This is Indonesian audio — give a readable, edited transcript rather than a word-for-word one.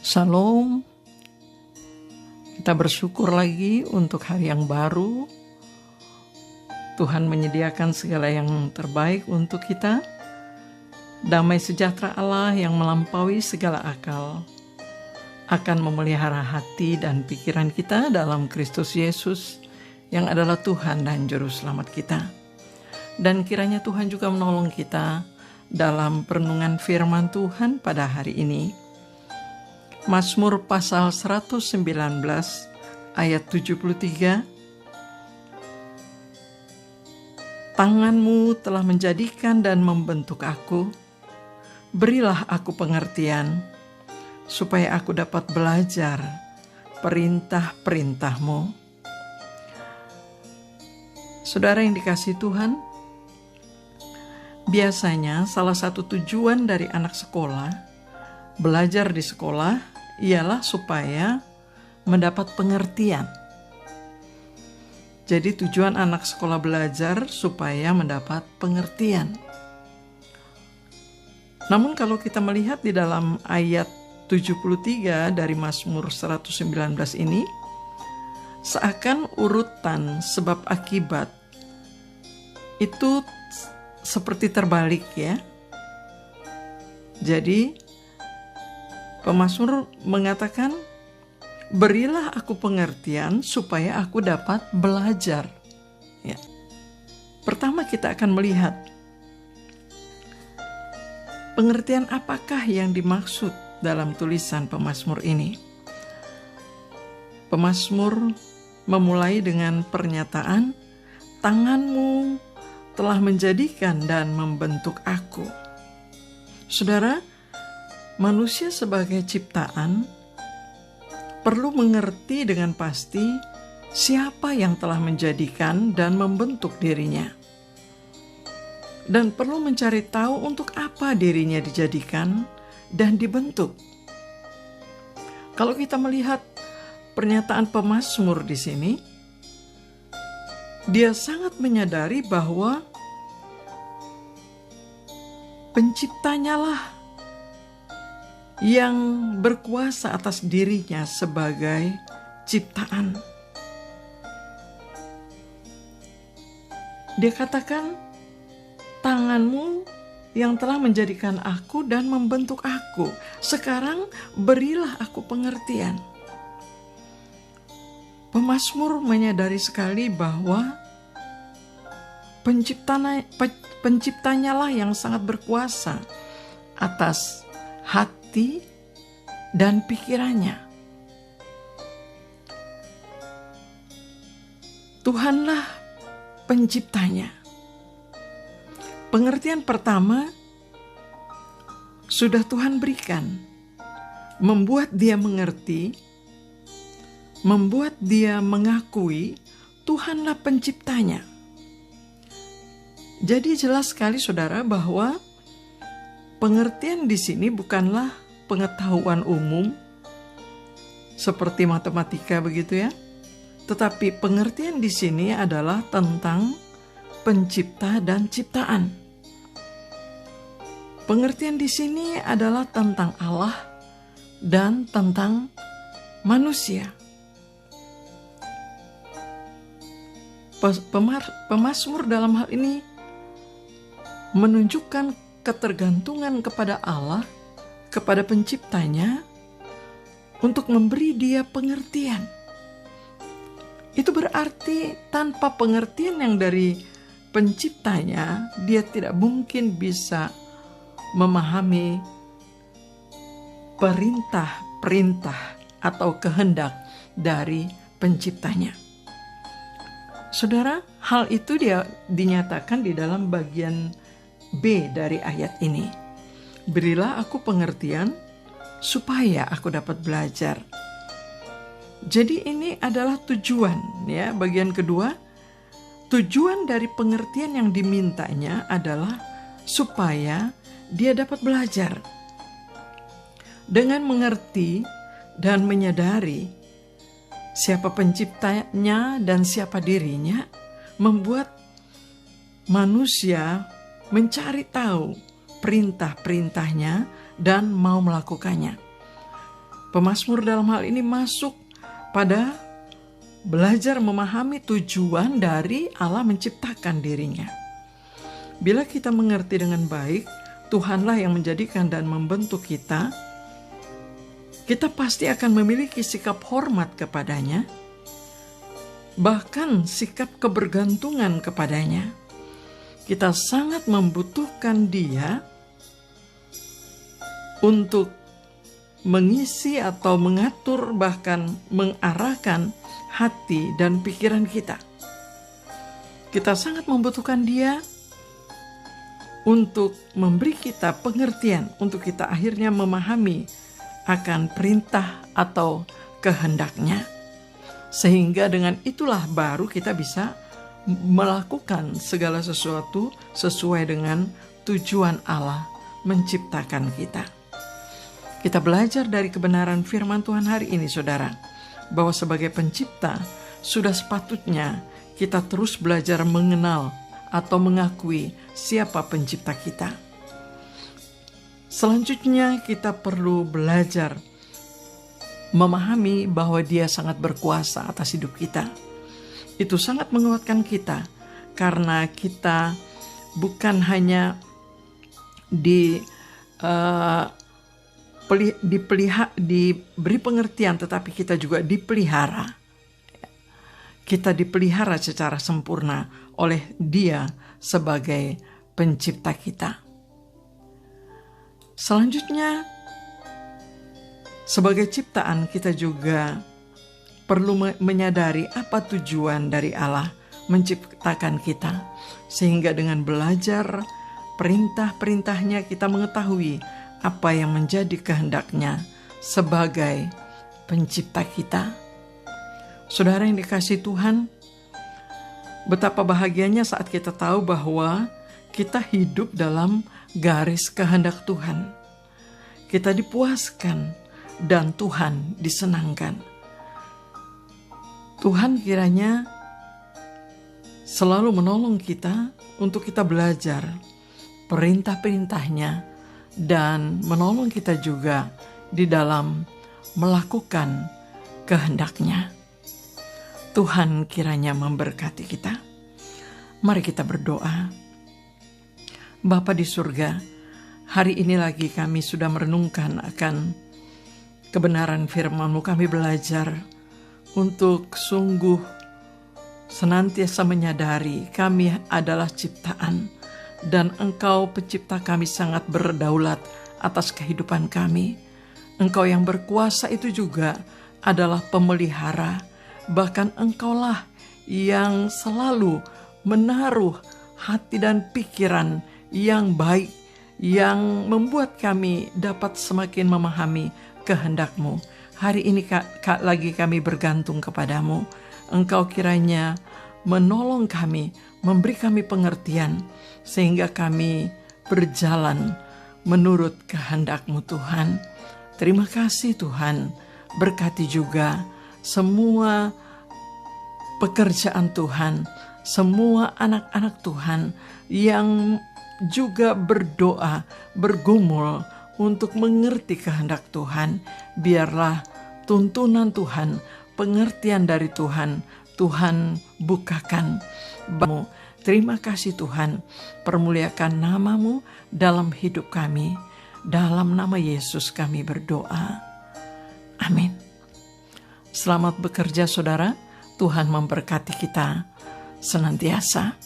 Shalom, kita bersyukur lagi untuk hari yang baru. Tuhan menyediakan segala yang terbaik untuk kita. Damai sejahtera Allah yang melampaui segala akal akan memelihara hati dan pikiran kita dalam Kristus Yesus yang adalah Tuhan dan Juru Selamat kita. Dan kiranya Tuhan juga menolong kita dalam perenungan firman Tuhan pada hari ini. Mazmur pasal 119 ayat 73. Tanganmu telah menjadikan dan membentuk aku. Berilah aku pengertian, supaya aku dapat belajar perintah-perintah-Mu. Saudara yang dikasihi Tuhan, biasanya salah satu tujuan dari anak sekolah belajar di sekolah ialah supaya mendapat pengertian. Jadi tujuan anak sekolah belajar supaya mendapat pengertian. Namun kalau kita melihat di dalam ayat 73 dari Mazmur 119 ini, seakan urutan sebab akibat itu seperti terbalik ya. Jadi pemazmur mengatakan, berilah aku pengertian supaya aku dapat belajar. Ya. Pertama kita akan melihat pengertian apakah yang dimaksud dalam tulisan pemazmur ini. Pemazmur memulai dengan pernyataan, tanganmu telah menjadikan dan membentuk aku. Saudara, manusia sebagai ciptaan perlu mengerti dengan pasti siapa yang telah menjadikan dan membentuk dirinya. Dan perlu mencari tahu untuk apa dirinya dijadikan dan dibentuk. Kalau kita melihat pernyataan pemazmur di sini, dia sangat menyadari bahwa penciptanya lah yang berkuasa atas dirinya sebagai ciptaan. Dia katakan, tanganmu yang telah menjadikan aku dan membentuk aku. Sekarang berilah aku pengertian. Pemazmur menyadari sekali bahwa penciptanya lah yang sangat berkuasa atas hati dan pikirannya. Tuhanlah penciptanya. Pengertian pertama sudah Tuhan berikan, membuat dia mengerti, membuat dia mengakui Tuhanlah penciptanya. Jadi jelas sekali saudara bahwa pengertian di sini bukanlah pengetahuan umum seperti matematika begitu ya. Tetapi pengertian di sini adalah tentang pencipta dan ciptaan. Pengertian di sini adalah tentang Allah dan tentang manusia. Pemazmur dalam hal ini menunjukkan ketergantungan kepada Allah, kepada penciptanya, untuk memberi dia pengertian. Itu berarti tanpa pengertian yang dari penciptanya, dia tidak mungkin bisa memahami perintah-perintah atau kehendak dari penciptanya. Saudara, hal itu dia dinyatakan di dalam bagian B dari ayat ini. Berilah aku pengertian supaya aku dapat belajar. Jadi ini adalah tujuan ya. Bagian kedua, tujuan dari pengertian yang dimintanya adalah supaya dia dapat belajar. Dengan mengerti dan menyadari siapa penciptanya dan siapa dirinya, membuat manusia mencari tahu perintah-perintahnya dan mau melakukannya. Pemazmur dalam hal ini masuk pada belajar memahami tujuan dari Allah menciptakan dirinya. Bila kita mengerti dengan baik, Tuhanlah yang menjadikan dan membentuk kita, kita pasti akan memiliki sikap hormat kepadanya, bahkan sikap kebergantungan kepadanya. Kita sangat membutuhkan Dia untuk mengisi atau mengatur, bahkan mengarahkan hati dan pikiran kita. Kita sangat membutuhkan Dia untuk memberi kita pengertian, untuk kita akhirnya memahami akan perintah atau kehendak-Nya. Sehingga dengan itulah baru kita bisa melakukan segala sesuatu sesuai dengan tujuan Allah menciptakan kita. Kita belajar dari kebenaran firman Tuhan hari ini, saudara, bahwa sebagai pencipta sudah sepatutnya kita terus belajar mengenal atau mengakui siapa pencipta kita. Selanjutnya kita perlu belajar memahami bahwa Dia sangat berkuasa atas hidup kita. Itu sangat menguatkan kita, karena kita bukan hanya diberi pengertian, tetapi kita juga dipelihara. Kita dipelihara secara sempurna oleh Dia sebagai pencipta kita. Selanjutnya, sebagai ciptaan kita juga perlu menyadari apa tujuan dari Allah menciptakan kita, sehingga dengan belajar perintah-perintahnya kita mengetahui apa yang menjadi kehendak-Nya sebagai pencipta kita. Saudara yang dikasihi Tuhan, betapa bahagianya saat kita tahu bahwa kita hidup dalam garis kehendak Tuhan. Kita dipuaskan dan Tuhan disenangkan. Tuhan kiranya selalu menolong kita untuk kita belajar perintah-perintah-Nya dan menolong kita juga di dalam melakukan kehendak-Nya. Tuhan kiranya memberkati kita. Mari kita berdoa. Bapa di surga, hari ini lagi kami sudah merenungkan akan kebenaran firman-Mu. Kami belajar untuk sungguh senantiasa menyadari kami adalah ciptaan dan Engkau pencipta kami sangat berdaulat atas kehidupan kami. Engkau yang berkuasa itu juga adalah pemelihara. Bahkan Engkaulah yang selalu menaruh hati dan pikiran yang baik, yang membuat kami dapat semakin memahami kehendak-Mu. Hari ini lagi kami bergantung kepadamu. Engkau kiranya menolong kami, memberi kami pengertian, sehingga kami berjalan menurut kehendak-Mu Tuhan. Terima kasih Tuhan. Berkati juga semua pekerjaan Tuhan, semua anak-anak Tuhan yang juga berdoa, bergumul untuk mengerti kehendak Tuhan. Biarlah tuntunan Tuhan, pengertian dari Tuhan, Tuhan bukakan. Terima kasih Tuhan, permuliakan nama-Mu dalam hidup kami. Dalam nama Yesus kami berdoa. Amin. Selamat bekerja saudara, Tuhan memberkati kita senantiasa.